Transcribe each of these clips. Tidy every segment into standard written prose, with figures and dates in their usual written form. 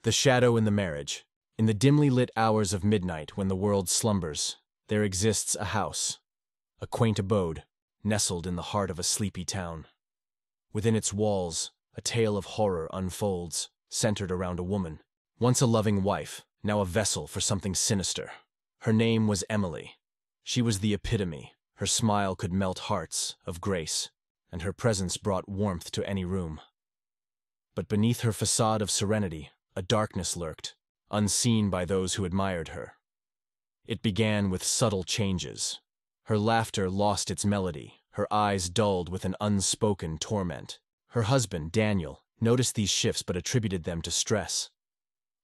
The shadow in the marriage. In the dimly lit hours of midnight when the world slumbers, there exists a house, a quaint abode, nestled in the heart of a sleepy town. Within its walls, a tale of horror unfolds, centered around a woman, once a loving wife, now a vessel for something sinister. Her name was Emily. She was the epitome. Her smile could melt hearts, of grace, and her presence brought warmth to any room. But beneath her facade of serenity, a darkness lurked, unseen by those who admired her. It began with subtle changes. Her laughter lost its melody, her eyes dulled with an unspoken torment. Her husband, Daniel, noticed these shifts but attributed them to stress.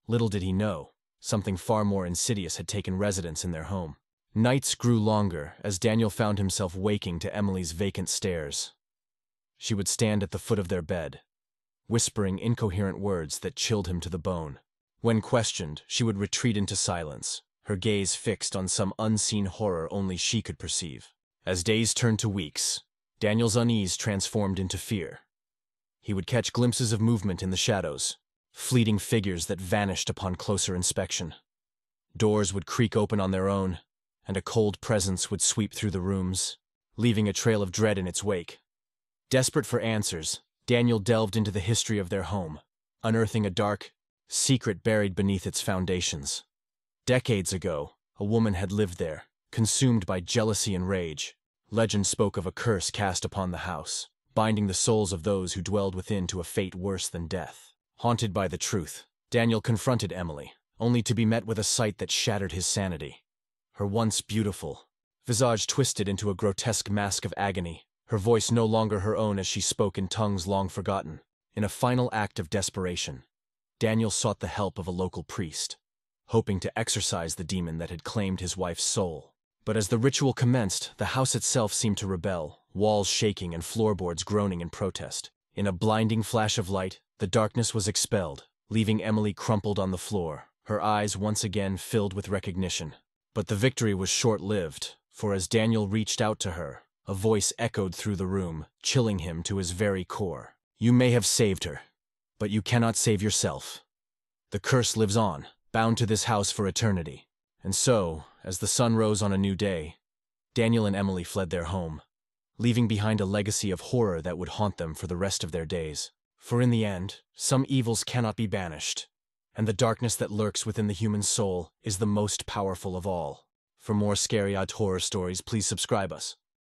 Little did he know, something far more insidious had taken residence in their home. Nights grew longer as Daniel found himself waking to Emily's vacant stares. She would stand at the foot of their bed, whispering incoherent words that chilled him to the bone. When questioned, she would retreat into silence, her gaze fixed on some unseen horror only she could perceive. As days turned to weeks, Daniel's unease transformed into fear. He would catch glimpses of movement in the shadows, fleeting figures that vanished upon closer inspection. Doors would creak open on their own, and a cold presence would sweep through the rooms, leaving a trail of dread in its wake. Desperate for answers, Daniel delved into the history of their home, unearthing a dark secret buried beneath its foundations. Decades ago, a woman had lived there, consumed by jealousy and rage. Legend spoke of a curse cast upon the house, binding the souls of those who dwelled within to a fate worse than death. Haunted by the truth, Daniel confronted Emily, only to be met with a sight that shattered his sanity. Her once beautiful visage twisted into a grotesque mask of agony, her voice no longer her own as she spoke in tongues long forgotten. In a final act of desperation, Daniel sought the help of a local priest, hoping to exorcise the demon that had claimed his wife's soul. But as the ritual commenced, the house itself seemed to rebel, walls shaking and floorboards groaning in protest. In a blinding flash of light, the darkness was expelled, leaving Emily crumpled on the floor, her eyes once again filled with recognition. But the victory was short-lived, for as Daniel reached out to her, a voice echoed through the room, chilling him to his very core. You may have saved her, but you cannot save yourself. The curse lives on, bound to this house for eternity. And so, as the sun rose on a new day, Daniel and Emily fled their home, leaving behind a legacy of horror that would haunt them for the rest of their days. For in the end, some evils cannot be banished, and the darkness that lurks within the human soul is the most powerful of all. For more scary odd horror stories, please subscribe us.